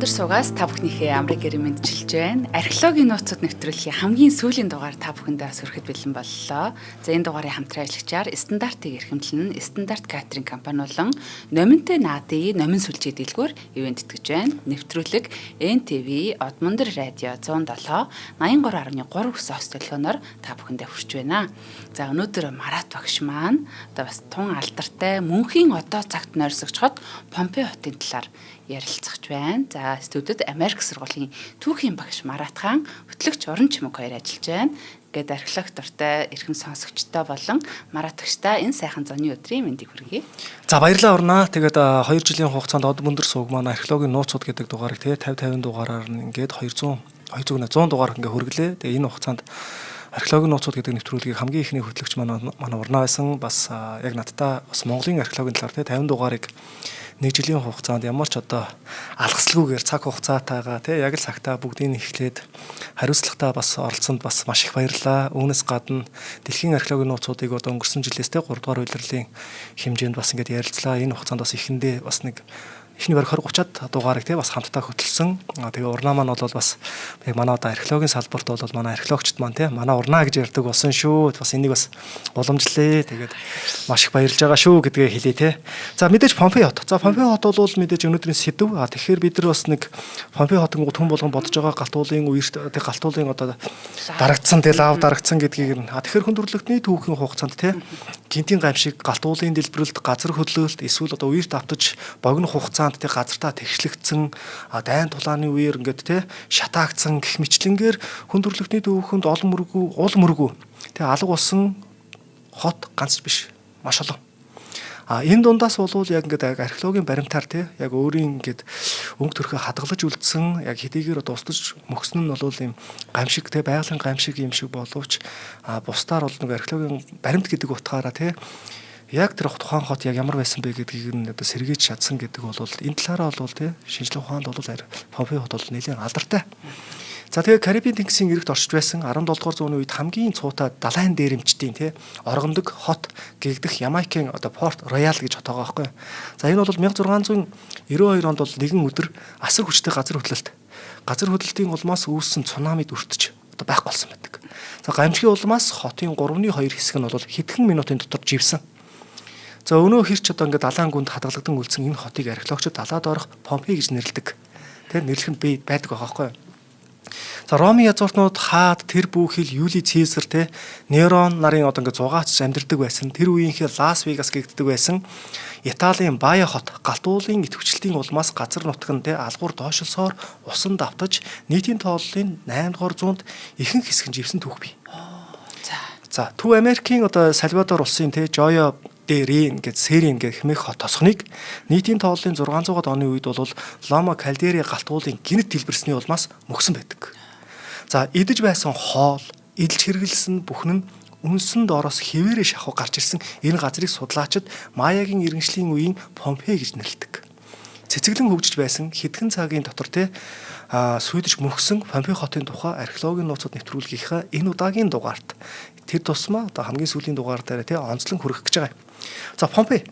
мөндөр суугаас та бүхнийхээ амрыг мэдчилж байна. Археологийн нууцуд нэвтрүүлгийн хамгийн сүүлийн дугаар та бүхэндээ бас хүрэхэд бэлэн боллоо. За энэ дугаарын хамтран ажиллагчаар стандартыг эрхэмлэн стандарт катеринг компани болон номинтой наадын номин сүлжээ дэлгүүр ивент итгэж байна. Нэвтрүүлэг NTV Од мөндөр радио 107 83.3 өсөс төлөөнөөр та бүхэндээ хүрч байна. За өнөөдөр Марат багш маань одоо бас тун алдартай мөнхийн одоо цагт нойрсогч хот Помпей хотын талаар ярилцах байна. За студид Америк сургуулийн түүхийн багш Марат хаан, хөтлөгч Уран Чимэг хоёр ажиллаж байна. Гээд археологи дуртай эрхэм сонсогчтой болон Марат багштай энэ сайхан зуны өдрийн мэндийг хүргэе. За баярлалаа Урнаа. Тэгээд 2 жилийн хугацаанд Од мөндөр сууг маань археологийн нууцуд гэдэг дугаарыг 50 дугаараар ингээд 100 дугаар ингээ хүргэлээ. Тэгээд энэ хугацаанд археологийн нууцуд гэдэг нэвтрүүлгийг хамгийн ихний хөтлөгч манай Урнаа байсан. Бас яг надтай бас Монголын археологийн талаар 50 дугаарыг 1 жилийн хугацаанд ямар ч одоо алгасалгүйгээр цаг хугацаатайгаа яг л цагтаа бүгдийг эхлээд хариуцлагатай бас оролцсонд бас маш их баярлалаа. Үүнээс гадна дэлхийн археологийн нууцуудыг одоо өнгөрсөн жилээс 3 дугаар улирлын хэмжээнд бас ингээд ярилцлаа. Энэ хугацаанд бас ихэндээ бас нэг эхний бараг 20-30-ад дугаарыг бас хамтдаа хөтлсөн. Тэгээ Урнаа маань бол бас яг манай одоо археологийн салбарт бол манай археологчд маань манай Урнаа гэж ярьдаг болсон шүү. Бас энийг бас уламжлалээ. Тэгээд маш их баярлж байгаа шүү гэдгээ хэлье . За мэдээж Помпей хот. За Помпей хот бол мэдээж өнөөдрийн сэдв. Тэгэхээр бид нар бас нэг Помпей хотын хүн болгон бодож байгаа галтуулын үерт галтуулын одоо дарагдсан лав дарагдсан гэдгийг тэгэхээр хүндрэлтний түүхийн хугацаанд гинтийн гамшиг галтуулын дэлбэрэлт газар хөдлөлт эсвэл одоо үерт автаж богино хугацаанд газартаа тэгшлэгдсэн дайн тулааны үеэр ингээд шатаагдсан гэх мэтлэнгээр хүндрэлтний түүхэнд ул мөргүү алга болсон хот ганц биш маш олон. Энэ дундаас бол яг ингээд археологийн баримтаар яг өөрийн ингээд өнгө төрхөө хадгалж үлдсэн яг хэдийгээр одоо устж мөксөн нь бол ийм гамшиг байгалийн гамшиг юм шиг боловч бусдаар бол нэг археологийн баримт гэдэг утгаараа яг тэр тухайн хот яг ямар байсан бэ гэдгийг нь одоо сэргийж чадсан гэдэг бол энэ талаараа бол шинжлэх ухаанд бол Помпей хот бол нэлээд алдартай. За тэгээ Карибын тэнгисийн иргэд оршиж байсан 17 дугаар зууны үед хамгийн цуутай далайн дээрэмчдийн оргондог хот гэгдэх Ямайкийн одоо Порт Роял гэж хот байгаа байхгүй. За энэ бол 1692 онд бол нэгэн өдөр асар хүчтэй газар хөдлөлтийн улмаас үүссэн цунамид өртөж одоо байхгүй болсон байдаг. За гамшигын улмаас хотын 3/2 хэсэг нь бол хэдхэн минутын дотор живсэн. За өнөө хэрч одоо ингээд далайн гүнд хадгалагдсан үлдсэн энэ хотыг археологчид далаад орох Помпей гэж нэрлэдэг. Нэрлэх нь байдаг байгаа байхгүй. За Ромын язгууртнууд хаад тэр бүхэл Юли Цезар Нерон нарын одоо ингээд зугаацж амьдардаг байсан. Тэр үеийнхээ Лас Вегас гэгддэг байсан. Италийн Бая хот галтуулын идэвхжлтийн улмаас газар нутганд алгуур доошилсоор усан давтаж нийтийн тооллын 8 дугаар зуунд ихэнх хэсэг нь живсэн түүх бий. За Төв Америкийн одоо Сальвадор улсын Жойо Дэрин гэж Сэрин гэх хэмээх хот тосхныг нийтийн тооллын 600-аад оны үед бол Ломо Калдери галтуулын гинт дэлбэрсний улмаас мөксөн байдаг. За идэж байсан хоол, идэлж хэрглэсэн бүхэн нь үнсэн доороос хэвээрээ шахуу гарч ирсэн энэ газрыг судлаачид Маягийн иргэншлийн үеийн Помпей гэж нэрлэдэг. Цэцэглэн хөгжиж байсан хэдхэн цагийн дотор сүйдэж мөхсөн Помпей хотын тухай археологийн нууцуд нэвтрүүлгийнхаа энэ удаагийн дугаарт тэр тусмаа одоо хамгийн сүүлийн дугаар дээр онцлон хүргэх гэж байгаа юм. За Помпей.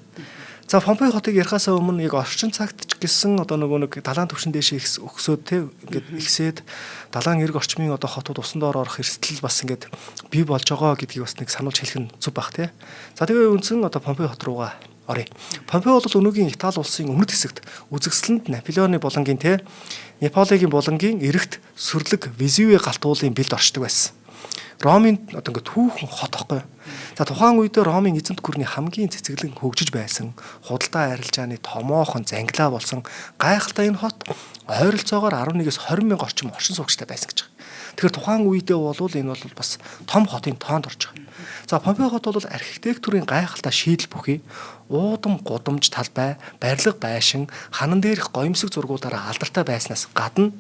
За Помпей хотыг ярихаас өмнө яг орчин цагт ч гэсэн одоо нэг далайн түвшин дээшээ өгсөд ингээд ихсээд далайн эрг орчмын одоо хотууд усан доор орох эрсдэл бас ингээд бий болж байгаа гэдгийг бас нэг сануулж хэлэх нь зүг баг . За тэгээ үндсэн одоо Помпей хот руугаа оръё. Помпей бол өнөөгийн Итали улсын өмнөд хэсэгт үзэгсэлэнд Наполеоны булангийн Неаполигийн булангийн эрэгт сүрлэг Везуве галтуулын бэлд оршдог байсан. Ромын одоо ингээд түүхэн хот байхгүй. За тухайн үед Ромын эзэнт гүрний хамгийн цэцэглэн хөгжиж байсан худалдаа арилжааны томоохон зангилаа болсон гайхалтай энэ хот ойролцоогоор 11-с 20 мянган орчим оршин суугчтай байсан гэж байна. Тэгэхээр тухайн үедээ энэ бол бас том хотын тоонд орж байгаа. За Помпей хот бол архитектурын гайхалтай шийдэл бүхий уудам гудамж талбай, барилга байшин, ханан дээрх гоёмсог зургуулаараа алдартай байснаас гадна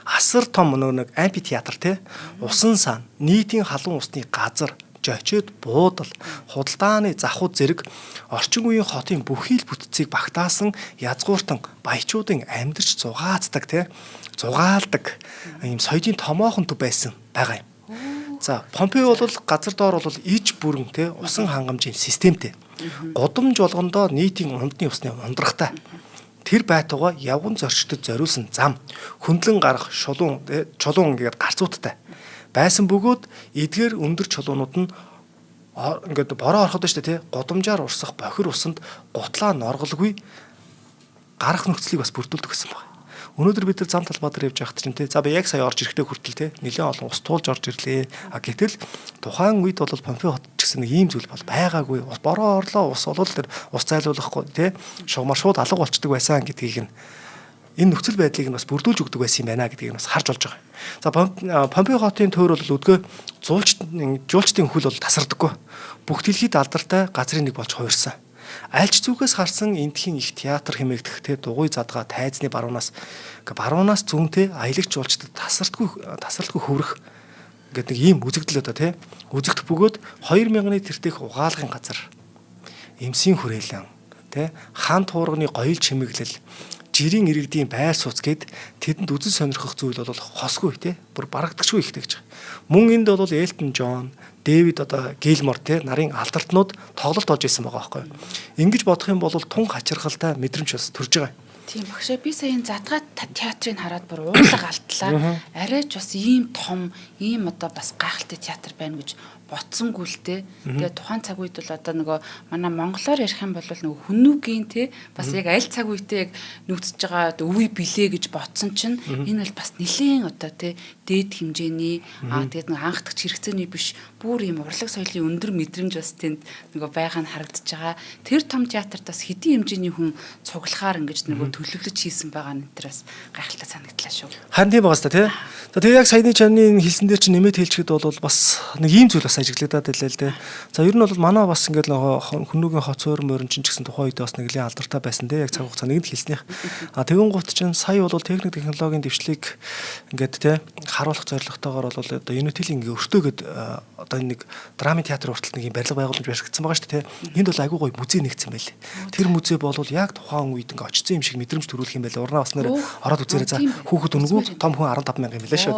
асар том нэг амфитеатр усан сан, нийтийн халуун усны газар, жочид буудал, худалдааны завхууд зэрэг орчин үеийн хотын бүхий л бүтцийг багтаасан язгууртан баячуудын амьдарч зугаалдаг ийм соёлын томоохон төв байсан байгаа юм. За Помпей бол газар доор бол иж бүрэн усан хангамжийн системтэй. Гудамж болгондоо нийтийн ундны усны ундрахтай. тэр байтугай явган зорчигчдод зориулсан зам, хөндлөн гарах чулуун ингээд гарцууттай байсан бөгөөд эдгээр өндөр чулуунууд нь ингээд бороо ороход шүү дээ, годамжаар урсах бохир усанд гутлаа норголгүй гарах нөхцөлийг бас бүрдүүлдэг гэсэн байна. Өнөөдөр бид нар зам талбай дээр явж байхад чинь за би яг сая орж ирэхдээ хүртэл нэлээд олон ус туулж орж ирлээ. Гэтэл тухайн үед бол Помпео хот ч гэсэн нэг ийм зүйл бол байгаагүй. Бороо орлоо ус бол тэр ус зайлуулахгүй шугамар шууд алга болчдөг байсан гэдгийг энэ нөхцөл байдлыг нь бас бүрдүүлж өгдөг байсан юм байна гэдгийг нь бас харж болж байгаа. За Помпео хотын тойр бол өдгөө жуулчдын хөл бол тасардаггүй. Бүх дэлхийд алдартай газрын нэг болж хувирсан. Альч зүгээс харсан эндхийн их театр хэмээгдэх дугуй задгаа тайзны баруунаас зүүнтэй аялагч жуулчдад тасралтгүй хөврөх гэдэг нэг ийм үзэгдэл үзэгдэх бөгөөд 2000-ны тэртех угаалгын газар эмсийн хүрээлэн хан туурганы гоёл чимэглэл жирийн иргэдийн байр суц гээд тэдэнд үзэл сонирхох зүйл бол хосгүй бүр барагдагчгүй ихтэй гэж. Мөн энд бол Элтон Джон, Дэвид Гилмор нарын алдартнууд тоглолт олж исэн байгаа байхгүй. Ингэж бодох юм бол тун хачирхалтай мэдрэмж бас төрж байгаа. Тийм багшаа би сая энэ задгаа театрыг хараад бүр уурлаг алтлаа. Арайч бас ийм том, ийм бас гайхалтай театр байна гэж ботсонгүй л дээ. Тэгээ тухайн цаг үед бол нөгөө манай монголоор ярих юм бол нөгөө хүнүүгийн бас яг аль цаг үедээ яг нүүцэж байгаа үе билээ гэж ботсон чинь энэ бол бас нэлийн дээд хэмжээний тэгээд нөгөө анхдагч хэрэгцээний биш бүр ийм урлаг соёлын өндөр мэдрэмж бас тэнд нөгөө байгаа нь харагдаж байгаа. Тэр том театрт бас хэдийн хэмжээний хүн цуглахаар ингэж нөгөө төлөвлөж хийсэн байгаа нь тэр бас гайхалтай санагдлаа шүү. Харин тийм байгаа сте За тэгээ яг саяны чанны хэлсэн дээр чинь нэмээд хэлчихэд бол бас нэг ийм зүйл бас ажиглагдаад байлаа л дээ. За ер нь бол манай бас ингээд хүнүүгийн хот суурь морин чинь ч гэсэн тухайн үед бас нэглээ алдартай байсан дээ. Яг цаг хугацаа нэгд хэлснийх. Тэгэн гут чинь сая бол техник технологийн дэвшлиг ингээд харуулах зорилготойгоор бол Unitel ингээ өртөөгээд нэг драмын театр хүртэл нэг юм барилга байгууламж баригдсан байгаа шүү дээ. Энд бол айгүй гоё музей нэгдсэн байл. Тэр музей бол яг тухайн үед ингээ очсон юм шиг мэдрэмж төрүүлэх юм байл. Урнаа бас нэр ороод үзээрэй за хүүхэд өнгөө том хүн 15,000 юм байлаа шүү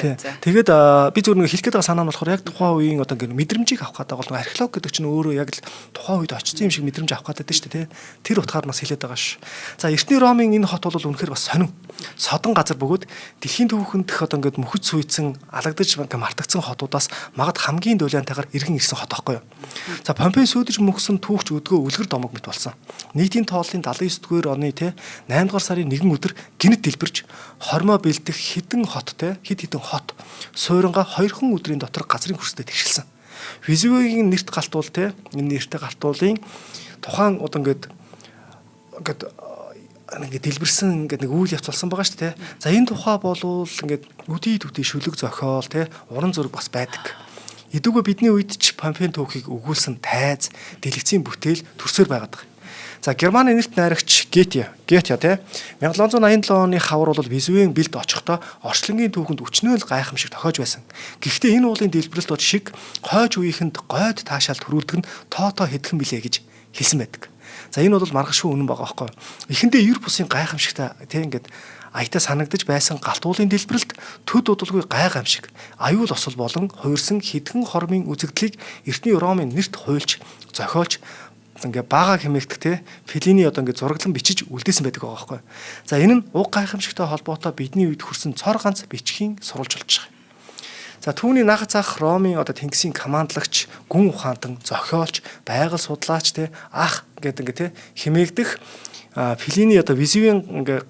дээ. Тэгээд би зүгээр нэг хэлэх гээд байгаа санаа нь болохоор яг тухайн үеийн ингээ мэдрэмжийг авах гэдэг бол археолог гэдэг чинь өөрөө яг л тухайн үед очсон юм шиг мэдрэмж авах гэдэг шүү дээ. Тэр утгаар нас хэлээд байгаа ш. За Эртний Ромын энэ хот бол үнэхээр бас сонин содон газар бөгөөд дэлхийн түүхэндх ингээ мөхөж сүйцэн алагдаж мартагдсан хотуудаас магад хамгийн дулаантайгаар иргэн ирсэн хот байхгүй юу. За Помпей сүйдэж мөхсөн түүхч өдгөө үлгэр домог мэт болсон. Нийтийн тооллын 79-р оны 8-р сарын 1 өдөр гинт дэлбэрж хормоо бэлдэх хідэн хот сууринга 2 өдрийн дотор газрын хөрсдөд тэгшилсэн. Везувигийн нэрт галтуул энэ нэртэй галтуулын тухайн ингээд дэлбэрсэн нэг үйл явц болсон байгаа шүү дээ. За энэ тухай болвол ингээд үдий шүлэг зохиол уран зураг бас байдаг. Эдүүгээ бидний үед ч Помпейн түүхийг өгүүлсэн тайз, дэлгэцийн бүтээл төрсөөр байгаад байгаа. За Германы нэрт найрагч Гете 1787 оны хавар бол Везувийн бэлд очихдоо орчлонгийн түүхэнд өчнөөл гайхамшиг тохиож байсан. Гэхдээ энэ уулын дэлбэрэлт шиг хойж үеийнхэнд гойд таашаал төрүүлдэг нь тоотоо хэдхэн билээ гэж хэлсэн байдаг. За энэ бол маргашгүй үнэн байгаа байхгүй юу? Эхэндээ ер бусын гайхамшигтай ингээд аятаа санагдаж байсан галтуулын дэлбэрэлт төд удалгүй гайхамшиг аюул осол болон хувирсан хэдхэн хормын үзэгдлийг Эртний Ромын нэрт хуйлж зохиолч ингээ бага хэмээгдэх Феллини ингээ зураглан бичиж үлдээсэн байдаг байгаа байхгүй. За энэ нь уг гайхамшигтай холбоотой бидний үед хүрсэн цор ганц бичгийн сурвалж болж байгаа. За түүний наг цаах Ромын тэнгисийн командлагч, гүн ухаантан, зохиолч, байгаль судлаач ах гэдэг хэмээгдэх Феллини Везувийн ингээ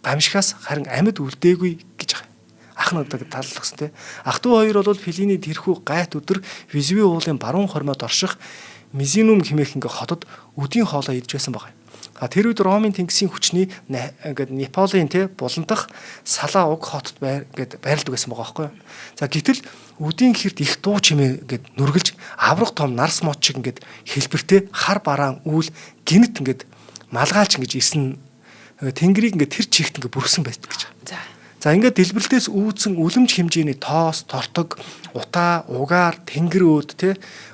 гамшигаас харин амьд үлдээгүй гэж байгаа. Ах нь таллагсан Ах トゥ хоёр бол Феллини тэрхүү гайт өдөр Везувийн уулын баруун хормойд орших Мизинум хэмээх хотод өдийн хоолоо идж байсан байгаа. Тэр үед Ромын тэнгисийн хүчний Неаполийн булантах салаа уг хотод байрладаг байсан байгаа байхгүй юу. За гэтэл өдийн хэрд их дуу чимээ нүргэлж аврах том нарс мод шиг хэлбэртэй хар бараан үүл гинт малгаалч ирсэн тэнгэрийг тэр чигт бүрсэн байдаг гэж. За ингээд дэлбэрэлтээс үүдсэн үлэмж хэмжээний тоос, тортог, утаа, угаар, тэнгэр өөд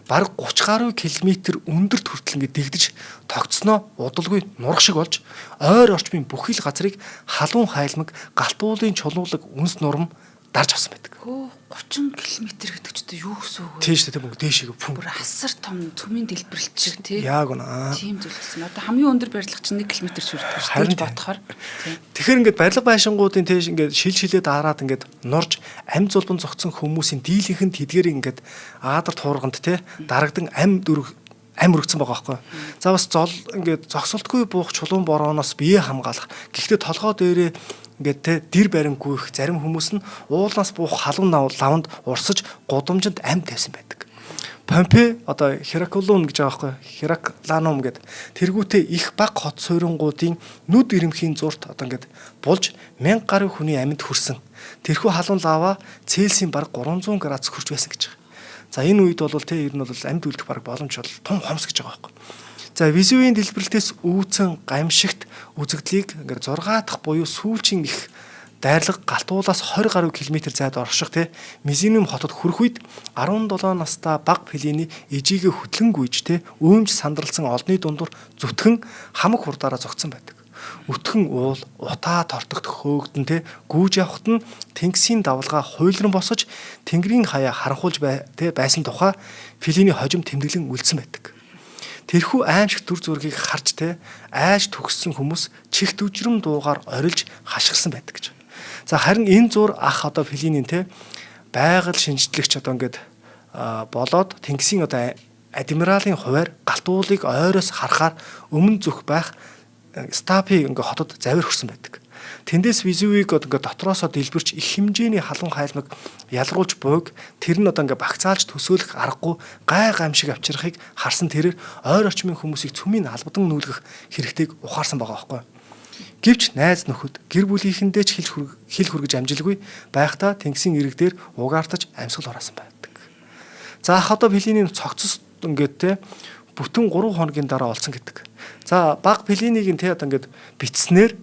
бараг 30 гаруй километр өндөрт хүртэл дэгдэж тогтсноо удалгүй нурах шиг болж ойр орчмын бүхий л газрыг халуун хайлмаг галтуулын чулуулаг үнс нурам дарж авсан байдаг. Хөө 30 км гэдэг чинь юу гэсэн үг вэ? Тийм шүү дээ мөнгө дээшээ Бүр асар том цөмийн дэлбэрэлт шиг тий. Яг үнэ. Тийм зүйл гэсэн. Одоо хамгийн өндөр барилга чинь 1 км шүрдэг шүү дээ бодохоор. Тэгэхээр ингээд барилга байшингуудын тийш ингээд шилээ дараад ингээд нурж амь зулбан зогцсон хүмүүсийн дийлэнхэнд тэдгээр ингээд аадар туурганд тий дарагдан амь өргөцсөн байгаа байхгүй. За бас ингээд зогсолтгүй буух чулуун борооноос бие хамгаалах. Гэхдээ толгой дээрээ ингээд те дэр барингүйх зарим хүмүүс нь уулнаас буух халуун лаванд урсаж гудамжинд амь тавьсан байдаг. Помпей одоо Херакулун гэж байгаа байхгүй. Херакланум гэдэг тэргүүтээ их баг хот суйрангуудын нүд ирэмхийн зурт одоо ингээд булж 1000 гаруй хүний амьд хүрсэн. Тэрхүү халуун лава Цельсийн бараг 300 градус хүрч байсан гэж байгаа. За энэ үед бол те ер нь бол амьд үлдэх бараг боломж бол тун хомс гэж байгаа байхгүй. За Везувийн дэлбэрэлтээс үүдсэн гамшигт үзэгдлийг ингээд 6 дахь буюу сүүлчийн их дайрлага галтуулаас 20 гаруй километр зайд орших те Мизинум хотод хүрэх үед 17 настай баг Феллини ижигээ хөтлөн гүйж те өөмж сандралсан олны дундуур зүтгэн хамаг хурдаараа зогтсон байдаг. Өтгөн уул утаа тортогдох хөөгдөн те гүйж явхад нь тэнгисийн давлгаа хуйлран босож тэнгэрийн хаяа харанхуулж байсан тухай Феллини хожим тэмдэглэн үлдсэн байдаг. Тэрхүү аимшиг төр зургийг харж те айж төгссөн хүмүүс чихт үжрэм дуугаар орилж хашгирсан байдаг гэж. За харин энэ зур ах одоо Феллинийн те байгаль шинжлэгч одоо ингээд болоод тэнгисийн одоо адмиралын хуваар галтуулыг ойроос харахаар өмнө зүх байх Стапи ингээ хотод завир хүрсэн байдаг. Тэндээс Везувиг ингээ дотроосоо дэлбэрч их хэмжээний халуун хайлмаг ялруулж буйг тэр нь одоо ингээ багцаалж төсөөлөх аргагүй гай гамшиг авчрахыг харсан тэрээр ойр орчмын хүмүүсийг цөмийн албадан нүүлгэх хэрэгтэйг ухаарсан байгаа байхгүй. Гэвч найз нөхөд гэр бүлийнхэндээ ч хил хүргэж амжилгүй байхдаа тэнгисийн ирэг дээр угаартаж амьсгал хураасан байдаг. За ах одоо Феллинийн цогцос ингээд те бүтэн 3 хоногийн дараа олсон гэдэг. За баг Феллинийг нь те одоо ингээд битснээр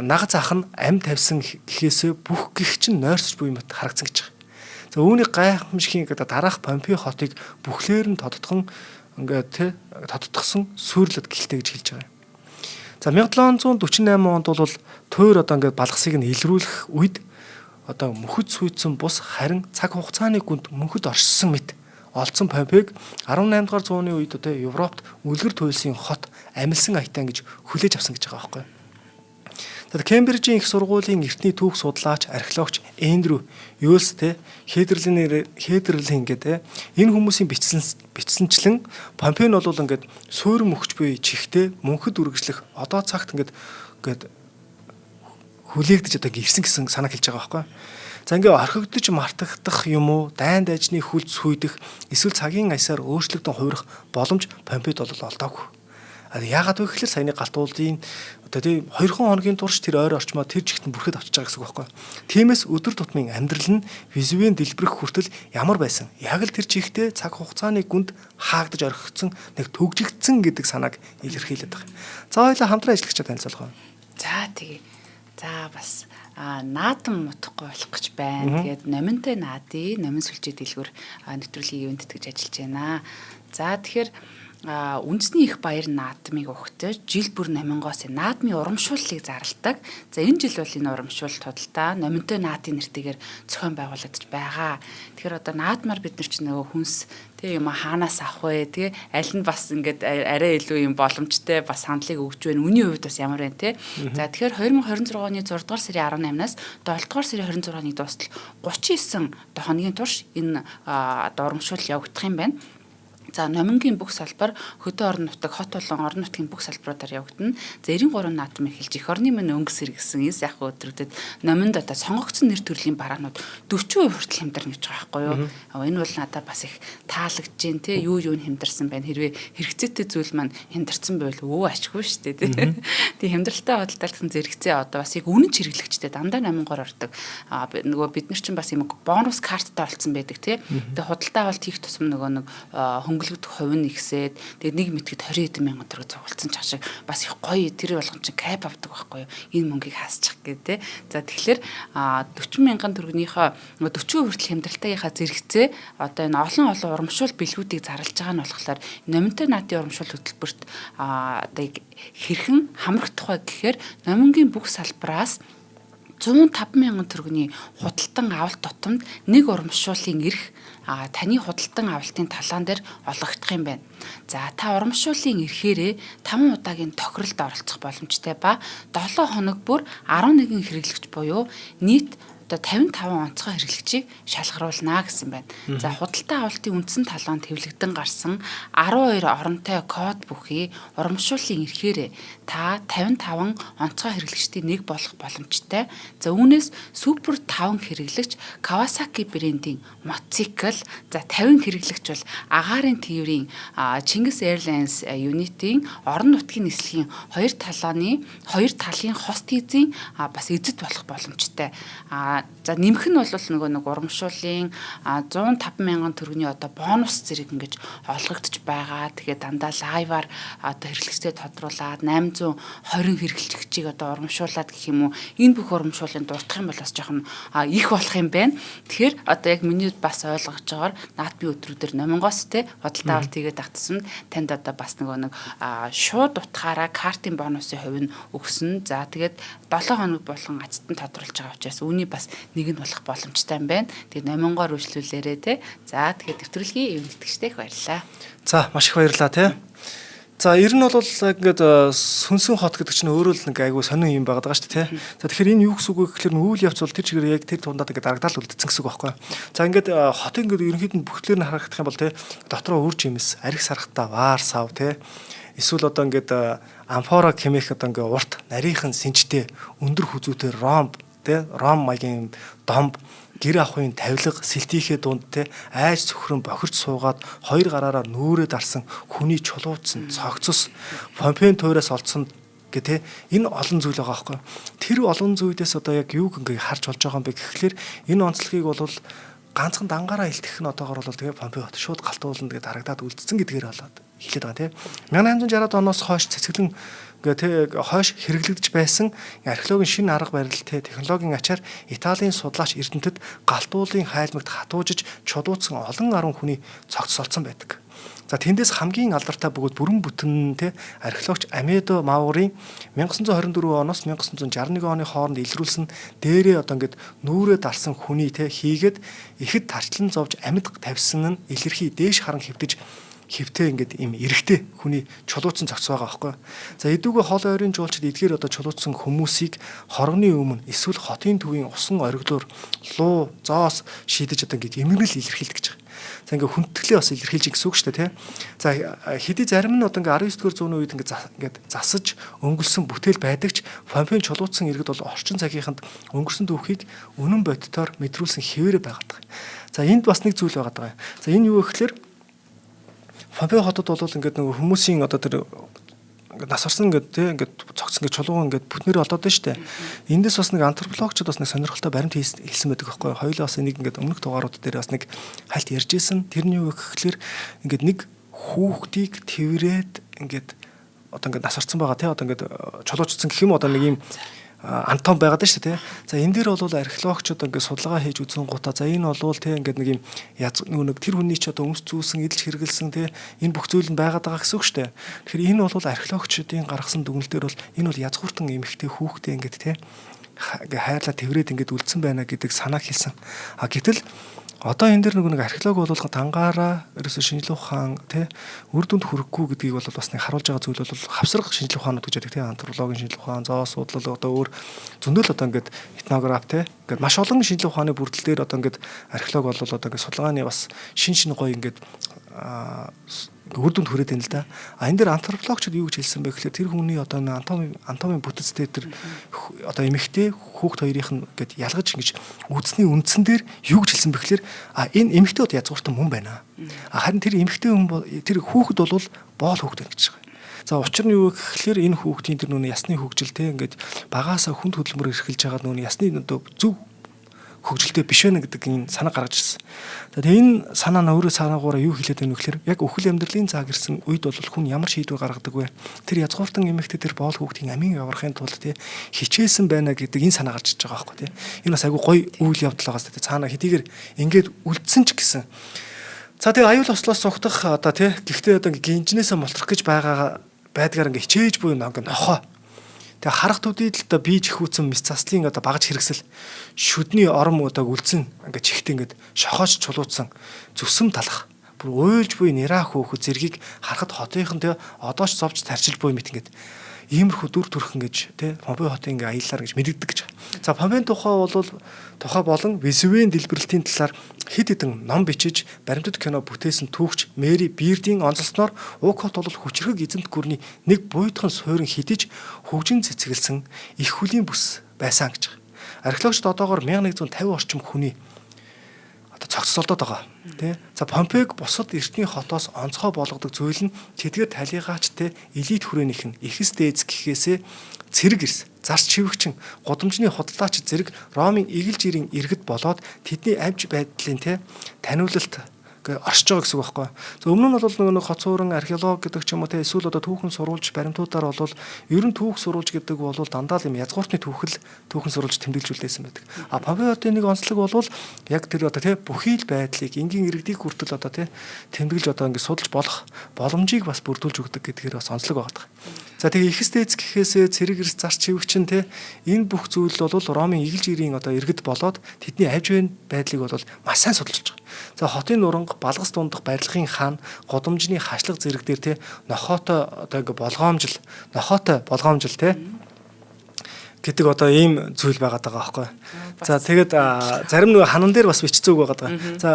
наг зах нь амь тавьсан гэхээсээ бүх гих чинь нойрсож буй мэт харагдсан гэж байгаа. За үүний гайхамшигын гэдэг дараах Помпей хотыг бүхлээр нь тодтгон ингээд те тодтгсон сүйрлэд гэлтэй гэж хэлж байгаа. За 1748 онд бол тойр одоо ингээд балгасыг нь илрүүлэх үед одоо мөхөд сүйдсэн бус харин цаг хугацааны гүнд мөнхөд оршсон мэт олцсон Помпейг 18 дугаар зууны үед одоо Европт үлгэр туйлсын хот амилсан аятан гэж хүлээж авсан гэж байгаа байхгүй. За Кембрижийн их сургуулийн эртний түүх судлаач археологч Эндрю Юлстэй Хедерлин гэдэг энэ хүмүүсийн бичсэнчлэн Помпей нь бол ингээд суурь мөхч буй чихтэй мөнхөд үргэлжлэх одоо цагт ингээд хүлээгдэж одоо гэрсэн гэсэн санаа хэлж байгаа байхгүй. За ингээ орхигдож мартагдах юм уу, дайн дайжны хүлд сүйдэх, эсвэл цагийн аясаар өөрчлөгдөн хувирах боломж Помпейд бол олдоогүй. Яагаад вэ гэхээр саяны галтуулын одоо тийм 2 хоногийн турш тэр ойр орчмоо тэр жигт нь бүрхэд авчиж байгаа гэсэн үг байхгүй. Тиймээс өдөр тутмын амьдрал нь Везувийн дэлбэрэх хүртэл ямар байсан? Яг л тэр жигтээ цаг хугацааны гүнд хаагдаж орхигдсон нэг төгжигдсэн гэдэг санааг илэрхийлээд байгаа. За хоёулаа хамтран ажиллагчаа танилцуулах. За тэгээ. За бас наадам утахгүй болох гэж байна. Тэгээд номинтой наадын номин сүлжээ дэлгүүр нэвтрүүлгийн ивентэд гэж ажиллаж байна. За тэгэхээр үндэсний их баяр наадмыг өгтөж жил бүр номингоос наадмын урамшууллыг зарладаг. За энэ жил бол энэ урамшуулалт худалдаа номинтой наадын нэртэйгээр зохион байгуулагдаж байгаа. Тэгэхээр одоо наадмаар бид нар ч нөгөө хүнс тэг юм хаанаас авах вэ? Тэгээ аль нь бас ингээд арай илүү юм боломжтой бас саналыг өгж байна. Үний хувьд бас ямар байна те. За тэгэхээр 2026 оны 6 дугаар сарын 18-наас 7 дугаар сарын 26-ны дуустал 39 хоногийн турш энэ урамшуул явагдах юм байна. За номингийн бүх салбар хөдөө орон нутаг, хот болон орон нутгийн бүх салбаруудаар явагдана. За 93 наадам эхэлж эх орны мөн өнгөс хэрэгсэн эс яг өдрөдөд номинд одоо сонгогдсон нэр төрлийн бараанууд 40% хүртэл хямдарна гэж байгаа байхгүй юу? Энэ бол надад бас их таалагдж байна те. Юу нь хямдарсан байна. Хэрвээ хэрэгцээтэй зүйл маань хямдарсан байвал ашиггүй шүү дээ те. Тэгээ хямдралтай худалдаалсан зэрэгцээ одоо бас яг үнэн хэрэглэгчтэй дандаа номингоор ордог. Нөгөө бид нар чинь бас юм бонус карттай болцсон байдаг те. Тэгээ худалдаа авалт хийх тусам нөгөө нэг хөнгөлөгдөх хувь нь ихсээд тэгээд нэг мэтгэд 20 хэдэн мянган төгрөг зугуулсан ч ашиг бас их гоё тэр болгон чинь кап авдаг байхгүй юу энэ мөнгийг хаасчих гэдэг. За тэгэхээр 40 мянган төгрөгнийхөө 40% хүртэл хямдралтайгийнхаа зэрэгцээ одоо энэ олон урамшуул бэлгүүдийг зарлаж байгаа нь болохоор номинтой наадын урамшуул хөтөлбөрт одоо хэрхэн хамрагдах вэ гэхээр номингийн бүх салбараас 105,000 төгрөгийн худалдан авалт тутамд нэг урамшууллын эрх таны худалдан авалтын талаан дээр олгогдох юм байна. За та урамшууллын эрхээрээ 5 удаагийн тохиролд оролцох боломжтой ба 7 хоног бүр 11 хэрэглэгч буюу нийт одоо 55 онцгой хэрэглэгчийг шалгаруулна гэсэн байна. За худалдан авалтын үндсэн талаанд хэвлэгдэн гарсан 12 оронтой код бүхий урамшууллын эрхээрээ та 55 онцгой хэрэглэгчдийн нэг болох боломжтой. За үүнээс супер 5 хэрэглэгч Kawasaki брендийн мотоцикл, за 50 хэрэглэгч бол агаарын тээврийн Чингис Airlines юнитийн орон нутгийн нислэгийн хоёр талын хост эзэн бас эзэд болох боломжтой. За нэмэх нь бол нөгөө нэг урамшууллын 105,000 төгрөгийн одоо бонус зэрэг ингэж олгогдож байгаа. Тэгээд дандаа лайваар одоо хэрэглэгчдэд тодруулаад 820 хэрэглэгчийг одоо урамшуулад гэх юм уу. Энэ бүх урамшууллын дуртах юм бол бас жоохон их болох юм байна. Тэгэхээр одоо яг миний бас ойлгож байгаагаар наад би өдрүүдээр номингоос те худалдаа авалт хийгээд тагтсан танд одоо бас нөгөө нэг шууд утгаараа картын бонусын хувь нь өгсөн. За тэгээд 7 хоног болгон ацтан тодруулж байгаа учраас үүний бас нэг нь болох боломжтой юм байна. Тэгээд номингоор үйлчлүүлээрээ те. За тэгээд нэвтрүүлгийн эвнэгтгэжтэй их баярлалаа. За маш их баярлалаа те. За ер нь бол ингээд сүнсэн хот гэдэг чинь өөрөө л нэг айгүй сонин юм байгаад байгаа шүү дээ тий. За тэгэхээр энэ юу гэсэн үг вэ гэхээр үйл явц бол тэр чигээр яг тэр тундаад ингээд дарагдаал үлдсэн гэсэн үг байхгүй. За ингээд хот ингээд ерөнхийд нь бүхлээр нь харагдах юм бол тий дотроо үр жимс, арх сархтаа ваар сав тий. Эсвэл одоо ингээд амфора хэмээх одоо ингээд урт нарийнхан синжтэй өндөр хүзүүтэй ромб тий ром маягийн домб гэр ахуйн тавилга сэлтийнхээ дунд те айж цөхрөн бохирч суугаад хоёр гараараа нүүрээ дарсан хүний чулууцсан цогцос помпен тойроос олцсон гэх те энэ олон зүйл байгаа байхгүй. Тэр олон зүйлээс одоо яг юуг ингээ харж болж байгаа юм бэ гэхлээр энэ онцлогийг бол ганцхан дангаараа илтгэх нь одоогор бол тэгээ помпен хот шууд галтуулна тэгээд харагдаад үлдсэн гэдгээр болоод хэлээд байгаа те 1860-аад оноос хойш цэцгэлэн тэгээ хойш хэрэглэгдэж байсан археологийн шинэ арга барил технологийн ачаар Италийн судлаач эрдэмтэд галтуулын хайлмагт хатуужиж чулууцсан олон 10 хүний цогц солцсон байдаг. За тэндээс хамгийн алдартай бөгөөд бүрэн бүтэн археологч Амедо Маурийн 1924 оноос 1961 оны хооронд илрүүлсэн дээрээ одоо ингээд нүүрээ дарсан хүний хийгээд ихэд тарчлан зовж амьд тавьсан нь илэрхий дээш харан хэвтэж хөвтөө ингээд им эрэхтэй хүний чулууцсан зогц байгаа байхгүй. За эдүүгээ хол ойрын жуулчид эдгээр одоо чулууцсан хүмүүсийг хоргоны өмнө эсвэл хотын төвийн усан ориглоор луу, зоос шийдэж одоо ингээд эмгэнэл илэрхийлдэг гэж байгаа. За ингээд хүндэтгэлээ бас илэрхийлж гэсэн үг шүү дээ тий. За хэдий зарим нь одоо ингээд 19-р зууны үед ингээд засаж өнгөлсөн бүтээл байдагч помпен чулууцсан иргэд бол орчин цагийнханд өнгөрсөн түүхийг үнэн бодитоор мэдрүүлсэн хэвээрээ байгаад байгаа. За энд бас нэг зүйл байгаад байгаа. За энэ юу гэхээр Помпей хотод бол ингээд нөгөө хүмүүсийн одоо тэр ингээд нас орсон ингээд тий ингээд цогцсон ингээд чулуухан ингээд бүтнээр олоод байна шүү дээ. Эндээс бас нэг антропологчид бас нэг сонирхолтой баримт хэлсэн байдаг байхгүй юу. Хоёулаа бас энийг ингээд өмнөх дугаарууд дээр бас нэг хальт ярьж исэн. Тэрний юу гэхэлэр ингээд нэг хүүхдийг тэрврээд ингээд одоо ингээд нас орсон байгаа тий одоо ингээд чулуучсан гэх юм одоо нэг юм антом байгаад шүү дээ тий. За энэ дээр бол археологчид ингээд судалгаа хийж үзэн гутаа. За энэ бол тий ингээд нэг юм нэг тэр хүний ч одоо өмс зүүсэн эдэлж хэрэгэлсэн тий энэ бүх зүйл нь байгаад байгаа гэсэн үг шүү дээ. Тэгэхээр энэ бол археологчдын гаргасан дүгнэлтээр бол энэ бол язгууртан эмэгтэй хүүхдээ ингээд тий хайрлаа тэрврээд ингээд үлдсэн байна гэдэг санаа хэлсэн. Гэтэл одоо энэ дэр нэг археолог болгох тангаараа ерөөсө шинжлэх ухаан тий үр дүнд хүрэхгүй гэдгийг бол бас нэг харуулж байгаа зүйл бол хавсрах шинжлэх ухаанууд гэж байдаг тий антропологийн шинжлэх ухаан, зоос судлал одоо өөр зөндөл одоо ингээд этнограф тий ингээд маш олон шинжлэх ухааны бүрдэл дээр одоо ингээд археолог бол одоо ингээд судалгааны бас шин гоё ингээд үр дүнд хүрээд байна л да. Энэ дээр антропологчид юу гэж хэлсэн бэ гэхээр тэр хүний одоо анатомийн бүтцтэй тэр одоо эмэгтэй хүүхд хоёрынх нь гээд ялгаж ингэж үзсний үндсэн дээр юу гэж хэлсэн бэ гэхээр энэ эмэгтэй одоо язгууртан мөн байна. Харин тэр эмэгтэй хүн тэр хүүхэд бол боол хүүхэд гэж байгаа. За учир нь юу гэхээр энэ хүүхдийн тэр нүуний ясны хөгжилтэй ингээд багаасаа хүнд хөдөлмөр эрхэлж байгаа нүуний ясны одоо зөв хөгжилтэй биш вэ гэдэг энэ санаа гаргаж ирсэн. Тэгээд энэ санаа нь өөрөө санаагаараа юу хэлээд байна вэ гэхээр яг өхөл амьдралын цаг ирсэн үед бол хүн ямар шийдвэр гаргадаг вэ? Тэр язгууртан эмэгтэй тэр боол хүүхдийн амийн аврахын тулд тий хичээсэн байна гэдэг энэ санаа гарч иж байгаа байхгүй тий. Энэ бас айгүй гоё үйл явдал байгаас тий цаанаа хэдийгээр ингээд үлдсэн ч гэсэн. За тэгээ аюул ослоос цогтох одоо тий гэхдээ одоо гинжнээсээ мултрах гэж байдгаар ингээ хичээж буй нэг нохоо Тэгээ харах төдийд л одоо бие жихүүцэн мэс заслын одоо багаж хэрэгсэл шүдний ором одоо үлдсэн ингээд чихт ингээд шохоож чулуудсан зүсэм талах бүр уйлж буй нэраа хөөхөд зэргийг харахад хотынхан тэ одоо ч зовж тарчил буй мэт ингээд иймэрхүү дүр төрх ингэж тэ Помпей хотын ингээ аяллаар гэж мэддэг гэж. За Помпейн тухай болон Везувийн дэлбэрэлтийн талаар хэд хэдэн ном бичиж баримтат кино бүтээсэн түүхч Мэри Бирдийн онцлсноор уг хот бол хүчрхэг эзэмт гүрний нэг буйдхан суурин хидэж хөгжин цэцгэлсэн их хүлийн бүс байсан гэж. Археологчид одоогоор 1150 орчим хүний одоо цогцолдоод байгаа. Тэ. За Помпейг бусад эртний хотоос онцгой болгодог зүйл нь тэдгээр талигаач тэ элит хүрээнийх нь ихэс дээз гэхээсээ цэрэг эрс, зарц чивэгчин, гудамжны худалдаач зэрэг Ромын игэл жирийн иргэд болоод тэдний амж байдлын тэ таниулалт оршиж байгаа гэсэн үг байхгүй. За өмнө нь бол нэг хот суурин археолог гэдэг ч юм уу те эсвэл одоо түүхэн сурвалж баримтуудаар бол ер нь түүх сурвалж гэдэг бол дандаа л юм язгууртны түүхэн сурвалж тэмдэглэжүүлсэн байдаг. А Помпей хотын нэг онцлог бол яг тэр одоо те бүхий л байдлыг энгийн иргэдийг хүртэл одоо те тэмдэглэж одоо ингэ судалж болох боломжийг бас бүрдүүлж өгдөг гэдгээр бас онцлог байгаа. За тэгээ ихэс дээц гэхээсээ цэрэг эрс зарц чивэгчин те энэ бүх зүйл бол Ромын игэл жирийн одоо иргэд болоод тэдний авж байдлыг бол маш сайн судалж байгаа. За хотын нуранг балгас дундах барилгын хаан гудамжны хашлаг зэрэг дээр те нохоотой одоо ингээ болгоомжил те гэдэг одоо ийм зүйл байгаад байгаа байхгүй. За тэгээд зарим нэг ханан дээр бас бичцүүг байгаад байгаа. За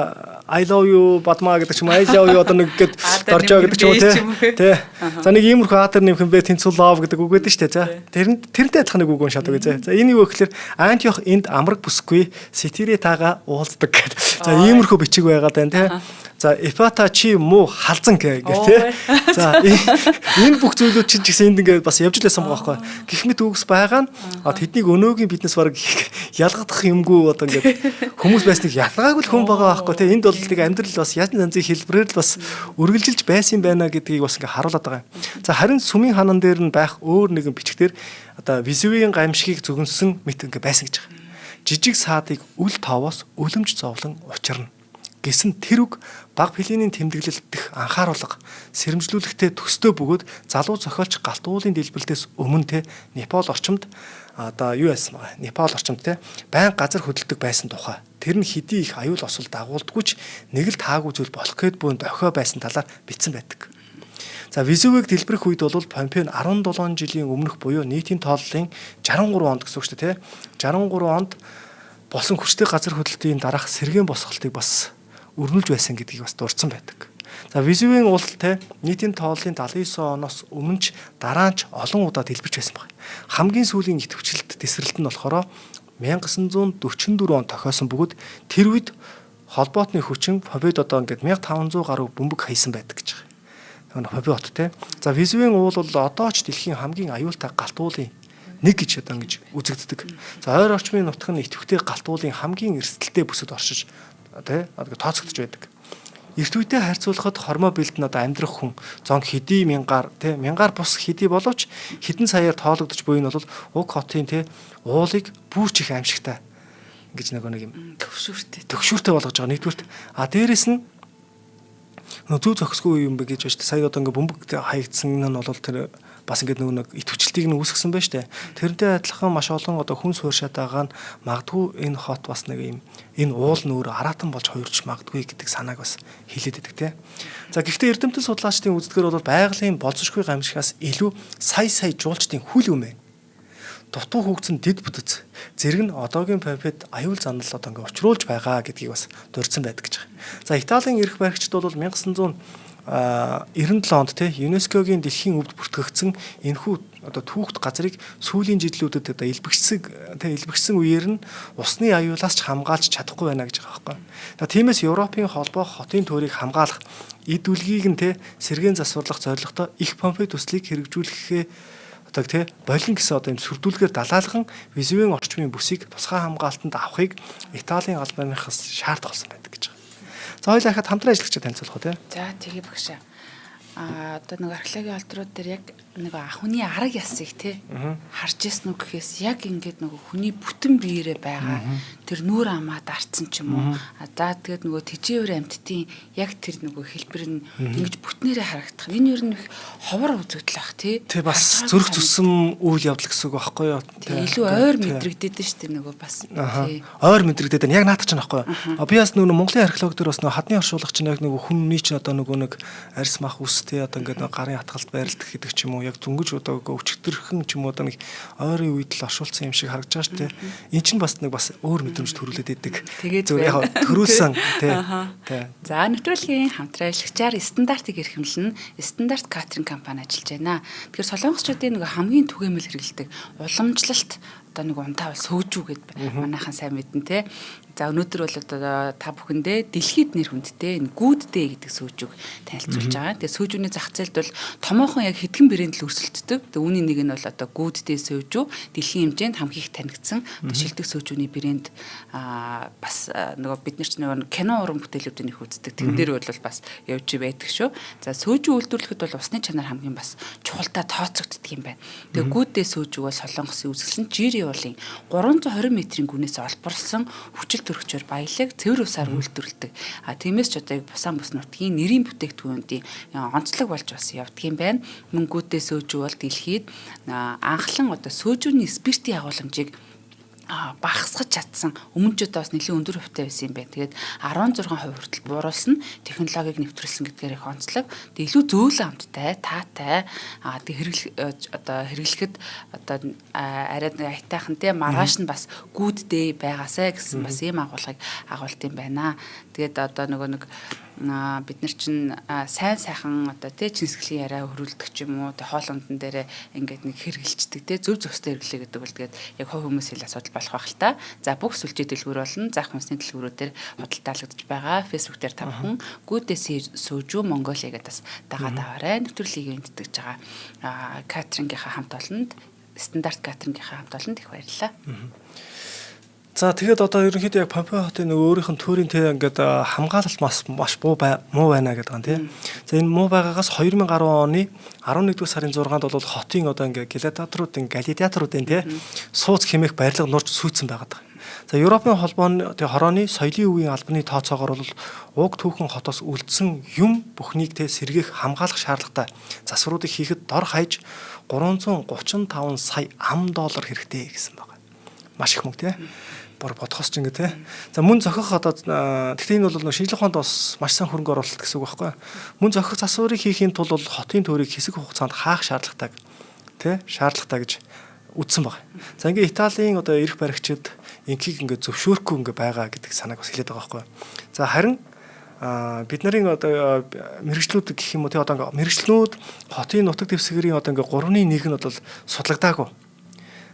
I love you Бадмаа гэдэг ч юм I love you одоо нэг гээд доржоо гэдэг ч юм уу те. За нэг иймэрхүү аатар нэмхэн бэ тэнцүү love гэдэг үг гэдэг шүү дээ. За тэрнтэй адилхан нэг үг уншаад өгье. За энэ юу гэхээр Антиох энд амраг бүсгүй Ситиритага уулздаг гэдэг. За иймэрхүү бичиг байгаад байна те. За Эпата чи муу халзан гэх те. За энэ бүх зүйлүүд чинь ч гэсэн энд ингээд бас явж лээсэн байгаа байхгүй. Гэх мэт үгс байгаа нь тэднийг өнөөгийн биднес бараг ялгадах юмгүй одоо ингээд хүмүүс байсныг ялгаагүй л хүн байгаа байхгүй те. Энд бол тэг амьдрал бас язан занзын хэлбэрээр л бас үргэлжилж байсан байна гэдгийг бас ингээд харуулдаг байгаа юм. За харин сүмийн ханан дээр нь байх өөр нэгэн бичгтэр одоо Везувийн гамшигыг зөгнсөн мэт ингээд байсан гэж байгаа. Жижиг саадыг үл тоовоос өлөмж зовлон учирна гэсэн тэр үг баг пиленийн тэмдэглэлт дэх анхааруулга сэрэмжлүүлэхтэй төстөө бөгөөд залуу зохиолч галт уулын дэлбэлтээс өмнө те Непал орчимд одоо юу яасан бэ? Непал орчимд те байн газар хөдөлдөг байсан тухай. Тэр нь хэдий их аюул осол дагуулдаггүй ч нэг л таагүй зүйл болох гээд бүүн дохио байсан талаар бичсэн байдаг. За Везувийг дэлбэрэх үед бол Помпей 17 жилийн өмнөх буюу нийтийн тооллын 63 онд гэсэн үг шүү дээ те. 63 онд болсон хүчтэй газар хөдлөлтийн дараах сэргээн босголтыг бас өрнүүлж байсан гэдгийг бас дурдсан байдаг. За Везувийн уул те нийтийн тооллын 79 оноос өмнө ч дараа нь ч олон удаа дэлбэрч байсан байна. Хамгийн сүүлийн идэвхжлэлт тесрэлт нь болохоор 1944 он тохиосон бөгөөд тэр үед холбоотны хүчин Помпейд одоо ингээд 1500 гаруй бөмбөг хаясан байдаг гэж байгаа. Помпей хот те. За Везувийн уул бол одоо ч дэлхийн хамгийн аюултай галт уулын нэг гэж одоо ингэж үзэгддэг. За ойр орчмын нутаг нь идэвхтэй галт уулын хамгийн эрсдэлтэй бүсэд оршиж тэ тооцогдож байдаг. Эрт үедээ харьцуулахад хормоо бэлдэн одоо амьдрах хүн зон хэдий мянгаар тэ мянгаар бус хэдий боловч хэдэн саяар тоологдож буй нь бол уг хотын тэ уулыг бүрч их аимшигтай ингэж нэг юм төгшүүртэй болгож байгаа нэгдүгürt. Дээрэс нь зүү зохисгүй юм бэ гэж байна. Сая одоо ингээ бөмбөг хаягдсан нь бол тэр бас ингээд нэг итвчлэлтийг нь үүсгэсэн байна штэ. Тэрнтэй адилхан маш олон одоо хүн суурьшаад байгаа нь магадгүй энэ хот бас нэг юм энэ уул нь өөр аратан болж хоёрч магадгүй гэдэг санааг бас хэлээд байдаг те. За гэхдээ эрдэмтэн судлаачдын үздэгээр бол байгалийн болцсошгүй гамшигаас илүү сая жуулчдын хүл юм байна. Дутуу хөгцөн дэд бүтэц зэрэг нь одоогийн Помпейд аюул занал одоо ингээд учруулж байгаа гэдгийг бас дурдсан байдаг гэж байна. За Италийн эрх баригчид бол 1997 онд те ЮНЕСКОгийн дэлхийн өвд бүртгэгдсэн энэхүү одоо түүхт газрыг сүүлийн жилүүдэд одоо илбэгчсэн үеэр нь усны аюулаас ч хамгаалж чадахгүй байна гэж байгаа байхгүй. Тиймээс Европын холбоо хотын төөрийг хамгаалах эд үлгийг нь те сэргээн засварлах зорилготой их Помпей төслийг хэрэгжүүлэхээ одоо тий болин гэсэн одоо юм сүрдүүлгээр далаалхан Везувийн орчмын бүсийг тусгай хамгаалтанд авахыг Италийн албаныхаас шаардах болсон байдаг гэж байна. За хоёулаа хахад хамтран ажиллагчид танилцуулах уу тий. За тэгээ багшаа. Одоо нэг археологийн олдрууд дээр яг нэг хүний арга ясыг те харж ясан уу гэхээс яг ингээд нөгөө хүний бүтэн биеэрээ байгаа тэр нүур амаа дарцсан ч юм уу. За тэгээд нөгөө тэжээвэр амьтдын яг тэр нөгөө хэлбэр нь ингэж бүтнээрээ харагдах. Энэ ер нь их ховор үзэгдэл ах тий. Тэ бас зүрх зүсэм үйл явдал гэсэн үг байхгүй юу? Тий илүү ойр мэдрэгдээд нь шүү дээ нөгөө бас. Тий. Ойр мэдрэгдээд нь яг наадах ч байхгүй юу? Би бас нөгөө Монголын археологи дээр бас нөгөө хадны оршуулагч чинь яг нөгөө хүний чинь одоо нөгөө нэг арьс мах үс тий одоо ингээд гарын хатгалт байрлалт гэдэг ч юм уу яг зөнгөж одоо өчтөрхөн ч юм уу одоо нэг ойрын үед л оршуулсан юм шиг харагдаж байгаа шүү дээ. Энд чинь бас нэг бас өөр мэдрэмж төрүүлээд идэг. Зөв яг төрүүлсэн тий. За нэвтрүүлгийн хамтран ажиллагчаар стандартыг эрхэмлэн стандарт катеринг компани ажиллаж байна. Тэгэхээр солонгосчуудын нөгөө хамгийн түгээмэл хэрэгэлдэг уламжлалт одоо нэг унтаа бол сөөжүү гэд манайхан сайн мэднэ те. За өнөөдөр бол одоо та бүхэндээ дэлхийд нэр хүндтэй энэ гүүддээ гэдэг сөөжүүг танилцуулж байгаа. Тэгээ сөөжүүний зах зээлд бол томоохон яг хэдхэн брэнд л өрсөлддөг. Тэгээ үүний нэг нь бол одоо гүүддээ сөөжүү дэлхийн хэмжээнд хамгийн их танигдсан шилдэг сөөжүүний брэнд бас нөгөө бид нар ч нөгөө кино уран бүтээлүүдийн их үздэг. Тэн дээр бол бас явж байдаг шүү. За сөөжүү үйлдвэрлэхэд бол усны чанар хамгийн бас чухалтай тооцогддог юм байна. Тэгээ гүүддээ сөөжүү бол Солонгосын үзэсгэлэн жири уулын 320 метрийн гүнээс олборлсон хүчил төрөгчөөр баялаг цэвэр усаар үйлдвэрлэдэг. Тиймээс ч одоо Бусан бүс нутгийн нэрийн бүтээгдэхүүнүүдийн онцлог болж бас явдаг юм байна. Мөнгүүдээ сөөжүү бол дэлхийд анхлан одоо сөөжүүний спиртийн агуулмжийг багасгаж чадсан өмнөдөөс нэлээд өндөр хувьтай байсан юм байна. Тэгээд 16% хүртэл бууруулсан технологиг нэвтрүүлсэн гэдгээр их онцлог. Тэгээд илүү зөөлөн амттай, таатай хэрэглэхэд одоо арай айтайхан те маргааш нь бас гүүддээ байгаасай гэсэн бас ийм агуулгыг агуулт юм байна. Тэгээд одоо нөгөө нэг бид нар чинь сайн сайхан одоо тий чинсгэлийн яриа хөрвүүлдэг ч юм уу тий хоол ундан дээрээ ингээд нэг хэрэгжилчдэг тий зөв зөвхөстэй хэрэглээ гэдэг бол тэгээд яг хувь хүмүүсийн асуудал болох байх л та. За бүх сүлжээ дэлгүүр болон заах хүнсний дэлгүүрүүдээр худалдаалагдаж байгаа. Facebook дээр та бүхэн гүүдээс сөөжүү Монголиа гэдэг бас дагаад аваарай. Нэвтрүүлгийг энддэж байгаа катерингийнхаа хамт олонд стандарт катерингийнхаа хамт олонд их баярлалаа. За тэгээд одоо ерөнхийдөө яг Помпео хотын нөгөө өөрийнх нь төрийн тэ ингээд хамгаалалт маш муу байна гэдэг нь тий. За энэ муу байгаагаас 2010 оны 11 дугаар сарын 6-нд бол хотын одоо ингээд гладиаторуудын тий сууц хэмээх барилга нурж сүйдсэн байгаад байгаа. За Европын холбооны хорооны соёлын үеийн албаны тооцоогоор бол уг түүхэн хотоос үлдсэн юм бүхнийг тэ сэргээх хамгаалах шаардлагатай засваруудыг хийхэд дор хаяж 335 сая $5 хэрэгтэй гэсэн байна. Маш их мөнгө тий. Бор бодхоос ч ингэ те. За мөн зохих одоо тэгтээ энэ бол шинжлэх ухаанд бас маш сайн хөрөнгө оруулалт гэсэн үг байхгүй. Мөн зохих засварыг хийхийн тулд бол хотын төөрийг хэсэг хугацаанд хаах шаардлагатай гэж үзсэн баг. За ингээ Италийн одоо эрх баригчид инкийг ингээ зөвшөөрөхгүй ингээ байгаа гэдэг санааг бас хэлээд байгаа байхгүй. За харин бид нарын одоо мэрэгчлүүд гэх юм уу те одоо ингээ мэрэгчлүүд хотын нутаг дэвсгэрийн одоо ингээ 3-ны 1 нь бол судлагдаагүй.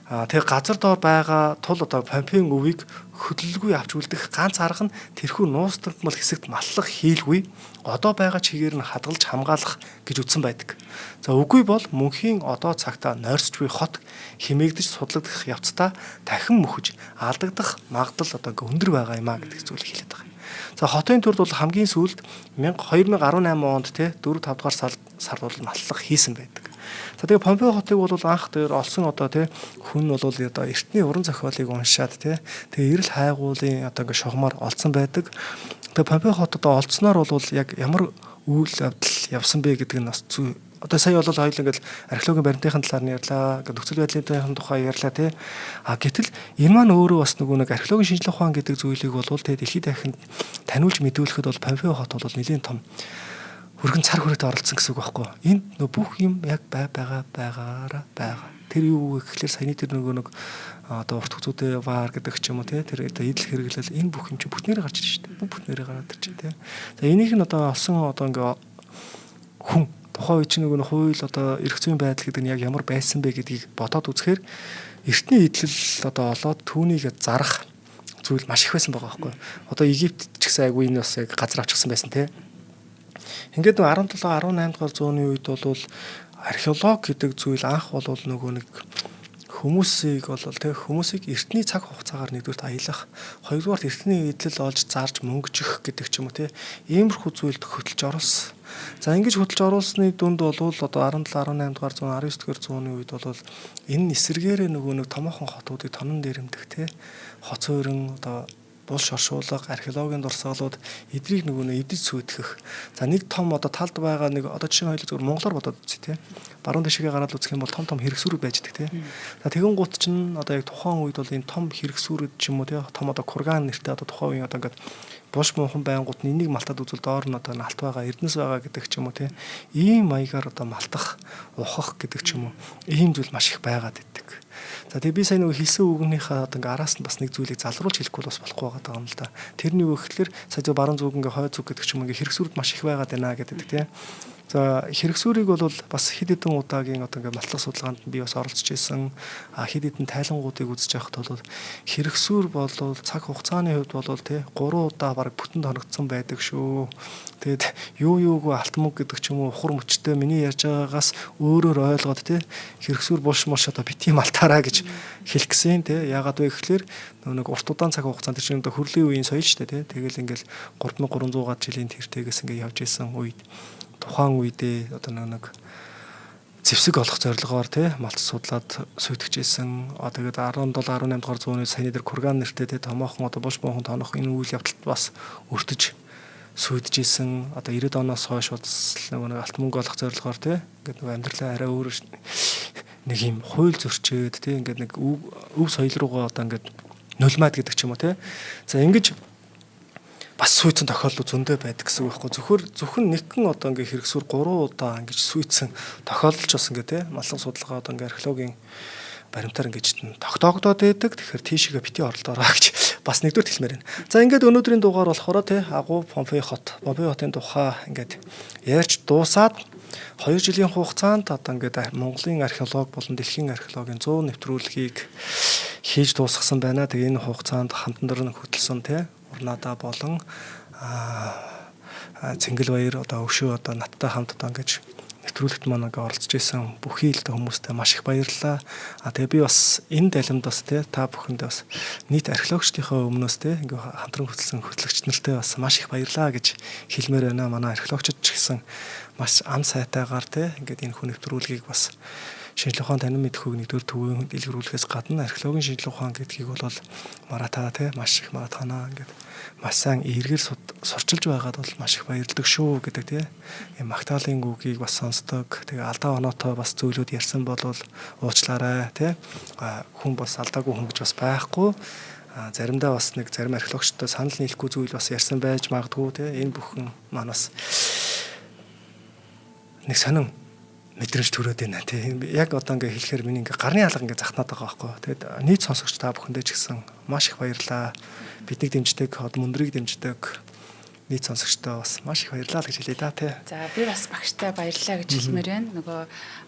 Тэгээ газар доор байгаа тул одоо Помпеийн өвийг хөдөлгөгүй авч үлдэх ганц арга нь тэрхүү нуус төгмөл хэсэгт маллах хийлгүй одоо байгаа чигээр нь хадгалж хамгаалах гэж үтсэн байдаг. За үгүй бол мөнхийн одоо цагтаа нойрсч буй хот хэмээгдэж судлагдах явцдаа дахин мөхөж алдагдах магадлал одоо өндөр байгаа юм а гэдэг зүйлийг хэлээд байгаа. За хотын төрд бол хамгийн сүүлд 2018 онд те 4-5 дугаар сард бол маллах хийсэн байдаг. За тэгээ Помпео хотыг бол анх дээр олсон одоо тий хүн бол одоо эртний уран зохиолыг уншаад тий тэгээ эрэл хайгуулын одоо ингээ шугамар олцсон байдаг. Тэгээ Помпео хот одоо олцсноор бол яг ямар үйл явдал явсан бэ гэдэг нь бас одоо сая бол хоёул ингээл археологийн баримтын талаар нь ярьлаа, нөхцөл байдлын тухай ярьлаа тий. Гэтэл энэ маань өөрөө бас нөгөө нэг археологийн шинжилгээ ухаан гэдэг зүйлийг бол тий дэлхийд дахинд таниулж мэдүүлэхэд бол Помпео хот бол нэлийн том өргөн цар хүрээтэй оролцсон гэсэн үг байхгүй. Энд нөө бүх юм яг байгаараа байгаа. Тэр юу гэхэлэр саяны тэр нөгөө нэг одоо урт хүзүүдээ ваар гэдэг ч юм уу тий тэр одоо идэл хэрэглэл энэ бүх юм чи бүтнээрээ гарч ирж штэ. Бүх бүтнээрээ гараад ирж тий. За энийг нь одоо олсон одоо ингээ хүн тухайн үе чинь нөгөө хууль одоо эрх зүйн байдал гэдэг нь яг ямар байсан бэ гэдгийг бодоод үзэхээр эртний идэл одоо олоод түүнийг зарах зүйл маш их байсан байгаа байхгүй. Одоо Египт ч гэсэн айгүй энэ бас яг газар авчихсан байсан тий. Ингээд 17 18 дугаар зууны үед бол археолог гэдэг зүйл анх бол нөгөө нэг хүмүүсийг хүмүүсийг эртний цаг хугацаагаар нэгдүгээр аялах, хоёрдугаар эртний эдлэл олж зарж мөнгөжих гэдэг ч юм уу те иймэрхүү зүйлд хөтлж оруулсан. За ингэж хөтлж оруулсны дүнд бол одоо 17 18 дугаар зуун 19 дугаар зууны үед бол энэ эсэргээрээ нэг томоохон хотуудыг тонон дээрэмдэх те хоц өрн одоо булш оршуулга, археологийн дурсгалууд эдрийг эдэж сүйтгэх. За нэг том одоо талд байгаа нэг одоо жишээ нь хоёул зүгээр монголоор бодоод үзье те. Баруун дэшигээ гараад үзэх юм бол том хэрэгсүүрүүд байж байгаа те. За тэгэн гут чинь одоо яг тухайн үед бол энэ том хэрэгсүүрүүд ч юм уу те том одоо курган нэртэй одоо тухайн үеийн одоо ингээд булш муухан байнгут нь энийг малтаад үзвэл доор нь одоо алт байгаа, эрдэнэс байгаа гэдэг ч юм уу те. Ийм маягаар одоо малтах, ухах гэдэг ч юм уу. Ийм зүйл маш их байгаад байдаг. За тэгээ би сайн нэг хэлсэн үгнийхээ одоо ингээ араас нь бас нэг зүйлийг залруулж хэлэхгүй бас болохгүй байгаа юм л да. Тэрний үг гэхэлэр сая баруун зүг ингээ хой зүг гэдэг ч юм ингээ хэрэгсүүрд маш их байгаад байна гэдэг тийм. За хэрэгсүүрийг бол бас хэд хэдэн удаагийн одоо ингээ малтлах судалгаанд би бас оролцож исэн. Хэд хэдэн тайлангуудыг үзэж байхад бол хэрэгсүүр бол цаг хугацааны хувьд бол тий 3 удаа бараг бүтэн тоногдсон байдаг шүү. Тэгэд юуг алт мөнгө гэдэг ч юм уу ухар мөчтэй миний ярьж байгаагаас өөрөөр ойлгоод тий хэрэгсүүр булш мулш одоо бити малтаараа гэж хэлэх гэсэн тий яагаад вэ гэхэлэр нэг урт удаан цаг хугацаанд чинь одоо хөрлийн үеийн соёл шүү дээ тий тэгэл ингээл 3300 гаад жилийн тэртээс ингээ явж исэн үед тухайн үедээ одоо нэг зэвсэг олох зорилгоор тий малц судлаад сүйтгэж исэн. Тэгээд 17 18 дугаар зууны саяны дээр курган нэртэй тий томоохон одоо булш муухан тоонох энэ үйл явдалд бас өртөж сүйдэж исэн. Одоо 90-ад оноос хойш нэг алт мөнгө олох зорилгоор тий ингээд нэг амьдралаа арай өөр нэг юм хууль зөрчөөд тий ингээд нэг өв соёл руугаа одоо ингээд нулимад гэдэг ч юм уу тий. За ингэж бас сүйдсэн тохиолдол зөндөө байдаг гэсэн үг байхгүй. Зөвхөн нэгэн одоо ингээ хэрэгсүүр 3 удаа ингэж сүйдсэн тохиолдолч бас ингээ тий маллах судалгаа одоо ингээ археологийн баримтаар ингэж тогтоогдоод байдаг. Тэгэхээр тийшээгээ бити оролдоорой гэж бас нэгдүгээр хэлмээр байна. За ингээд өнөөдрийн дугаар болохоор тий агуу Помпей хотын тухай ингээд ярьж дуусаад 2 жилийн хугацаанд одоо ингээд Монголын археолог болон дэлхийн археологийн 100 нэвтрүүлгийг хийж дуусгасан байна. Тэгээ энэ хугацаанд хамтан хөтлсөн тий Урнада болон Цэнгэлбаяр одоо өвшөө одоо надтай хамт одоо ингэж нэвтрүүлэгт маань ингээ оролцож исэн бүхий л хүмүүстээ маш их баярлалаа. Тэгээ би бас энэ далимд бас тий та бүхэндээ бас нийт археологчдынхаа өмнөөс тий ингээ хамтран хөтлсөн хөтлөгч нартай бас маш их баярлалаа гэж хэлмээр байна. Манай археологчид ч гэсэн маш ам сайтайгаар тий ингээд энэ хүн нэвтрүүлгийг бас шинжлэх ухаан танин мэдхүйг нэгдүгээр төвийн дэлгэрүүлэхээс гадна археологийн шинжлэх ухаан гэдгийг бол марата тий маш их маратхана ингээд маш сайн эргээр сурчилж байгаад бол маш их баярлдаг шүү гэдэг тий юм магтаалын үгийг бас сонсдог. Тэгээ алдаа оноотой бас зүйлүүд ярьсан бол уучлаарай тий хүн бас алдаагүй хүн гэж бас байхгүй. Заримдаа бас нэг зарим археологчдод санал нийлэхгүй зүйл бас ярьсан байж магадгүй тий энэ бүхэн манаас нэг сонин мэдрэмж төрөөд байна тийм яг одоо ингээ хэлэхээр миний ингээ гарны алга ингээ захнаад байгаа байхгүй. Тэгэд нийт сонсогч та бүхэндээ ч гэсэн маш их баярлалаа. Биднийг дэмждэг, мөндрийг дэмждэг нийт сонсогчдоо бас маш их баярлалаа гэж хэлье да тий. За би бас багштай баярлалаа гэж хэлмээр байна. Нөгөө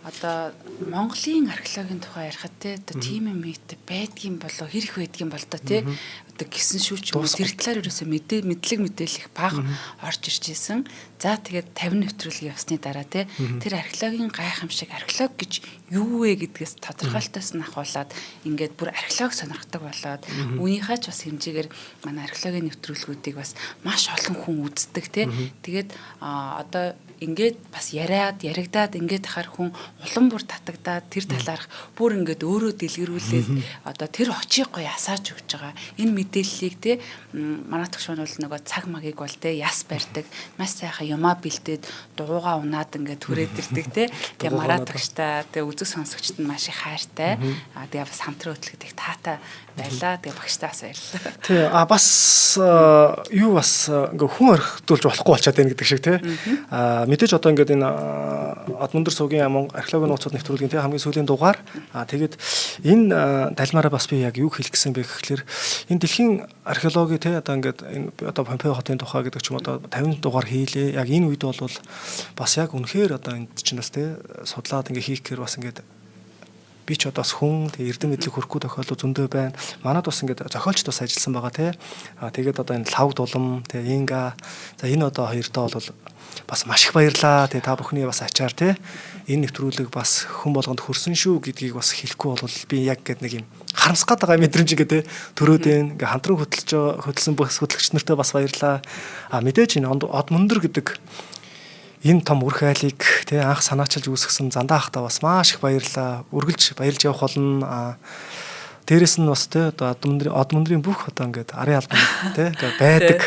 одоо Монголын археологийн тухай ярихад тий одоо тийм юм байдгийн болоо хэрэг байдгийн бол доо тий одоо гисэн шүүч юм тэр талаар ерөөсөө мэдлэг мэдээлэл их бага орж ирж исэн. За тэгээд 50 нэвтрүүлэг явсны дараа тий тэр археологийн гайхамшиг археолог гэж юу вэ гэдгээс тодорхойлтоос нь ахуулаад ингээд бүр археолог сонирхдаг болоод үүнийхээ ч бас хэмжээгээр манай археологийн нэвтрүүлгүүдийг бас маш олон хүн үздэг тий тэгээд одоо ингээд бас яригадаад ингээд хахаар хүн улам бүр татагдаад тэр талаарх бүр ингээд өөрөө дэлгэрүүлээд одоо тэр очийг гоё асааж өгч байгаа. Энэ мэдээллийг те манай төгш маань бол нөгөө цаг магийг бол те яс барьдаг, маш сайхан юмаа бэлдээд дуугаа унаад ингээд түрээд ирдэг те. Тэгээ манай төгштэй те үзэг сонсогчд нь маш их хайртай. Тэгээ бас хамтран хөтлөгдөг таатай байлаа. Тэгээ багштай бас баярлалаа. Тий бас юу бас ингээ хүн орхитуулж болохгүй болчиход байна гэдэг шиг те. Мэдээж одоо ингээд энэ Адмундар суугийн археологийн нууцуд нэвтрүүлгийн те хамгийн сүүлийн дугаар. Тэгээд энэ далмаараа бас би яг юу хэлэх гэсэн бэ гэхэлэр энэ дэлхийн археологи те одоо ингээд энэ одоо Помпей хотын тухай гэдэг ч юм одоо 50 дугаар хийлээ. Яг энэ үед бол бас яг үнэхээр одоо энэ чинь бас те судлаад ингээ хийхээр бас ингээд би ч одоо бас хүн тэгээ эрдэм мэдлэг хөрөхгүй тохиолдол зөндөө байна. Манад бас ингээд зохиолч бас ажилласан байгаа тий. Тэгээд одоо энэ лав дулам тэгээ инга за энэ одоо хоёртоо бол бас маш их баярлаа. Тэгээ та бүхний бас ачаар тий энэ нэвтрүүлэг бас хүн болгонд хүрсэн шүү гэдгийг бас хэлэхгүй бол би яг гээд нэг юм харамсах гээд байгаа мэдрэмж ингээд тий төрөөд байна. Ингээ хамтран хөтлсөн бас хөтлөгч нартай бас баярлаа. Мэдээж энэ од мөндөр гэдэг энэ том үр хайлыг тий анх санаачилж үүсгэсэн Зандаа ахта бас маш их баярлаа. Үргэлж баярлж явах болно. Дээрэс нь бас тий одоо од мөндрийн бүх одоо ингээд арын албан тий ингээд байдаг.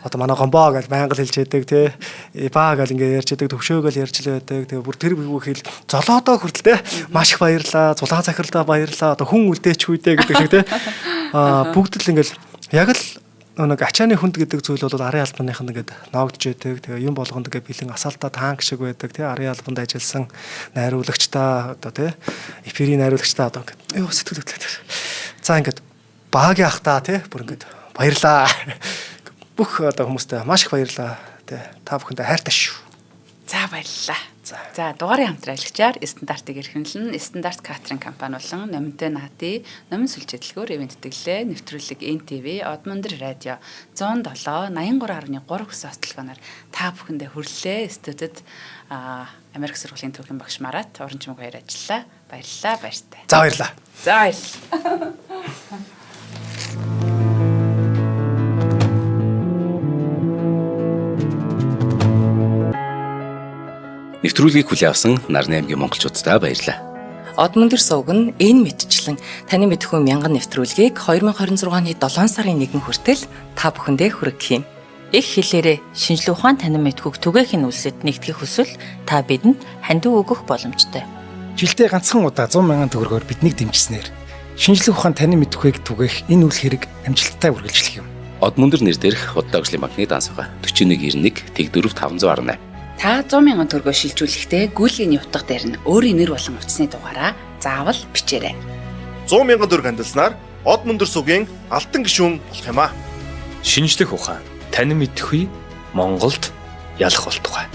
Одоо манай гомбоо гэж байнга хэлж яадаг тий ипа гэж ингээд ярьж яадаг төвшөөгөл ярьж л байдаг. Тэгээ бүр тэр бүгөө хэл золоодоо хүртэл тий маш их баярлаа. Зулаа захирлаа баярлаа. Одоо хүн үлдээч үедээ гэдэг шиг тий бүгд л ингээд яг л нэг ачааны хүнд гэдэг зүйл бол арын албаных нь ингээд ноогдж байдаг. Тэгээ юм болгонд ингээд бэлэн асаалтаа танк шиг байдаг. Тэгээ арын албанд ажилласан найруулагчтай одоо тий эфирийн найруулагчтай одоо ингээд ёо сэтгэл хөдлөлт. За ингээд багийн ахтаа тий бүр ингээд баярлаа. Бүх одоо хүмүүстээ маш их баярлаа. Тий та бүхэндээ хайртай шүү. За баярлалаа. За дугаарыг хамтран ажиллагчаар стандартыг эрхэмлэн стандарт катеринг компани болон номинтой наадын номин сүлжээдлэгөөр ивент тэтгэлээ нэвтрүүлэг NTV Од мөндөр радио 107 83.3 хүссэн ослогоноор та бүхэндээ хүрлээ. Студид Америк сургуулийн төвлөн багш Марат Уранчмаг баяр ажиллаа. Баярлалаа баяртай. За баярлалаа. За баярлалаа. Нэвтрүүлгийг хүлээн авсан Нарны аймгийн монголчуудтай баярлалаа. Од мөндөр сувг нь энэ мэдчлэн таны мэдхүйн мянган нэвтрүүлгийг 2026 оны 7 сарын 1 хүртэл та бүхэндээ хүргэх юм. Их хэлээрээ шинжлэх ухаан танин мэдхүйг түгээхийн үлсэд нэгтгэх хүсвэл та бидэнд хандив өгөх боломжтой. Жилдээ ганцхан удаа 100 мянган төгрөгөөр биднийг дэмжснээр шинжлэх ухаан танин мэдхүйг түгээх энэ үйл хэрэг амжилттай үргэлжлэх юм. Од мөндөр нэр дээрх Худалдаа агшлын банкны данс байгаа 4191 Тэг 4518. Та 100 мянган төгрөгөө шилжүүлэхдээ гүйлгийн утга дээр нь өөрийн нэр болон утасны дугаараа заавал бичээрэй. 100 мянган төгрөг хандалснаар Од мөндөр сувгийн алтан гишүүн болох юм а. Шинжлэх ухаан танин мэдхгүй Монголд ялах болтугай.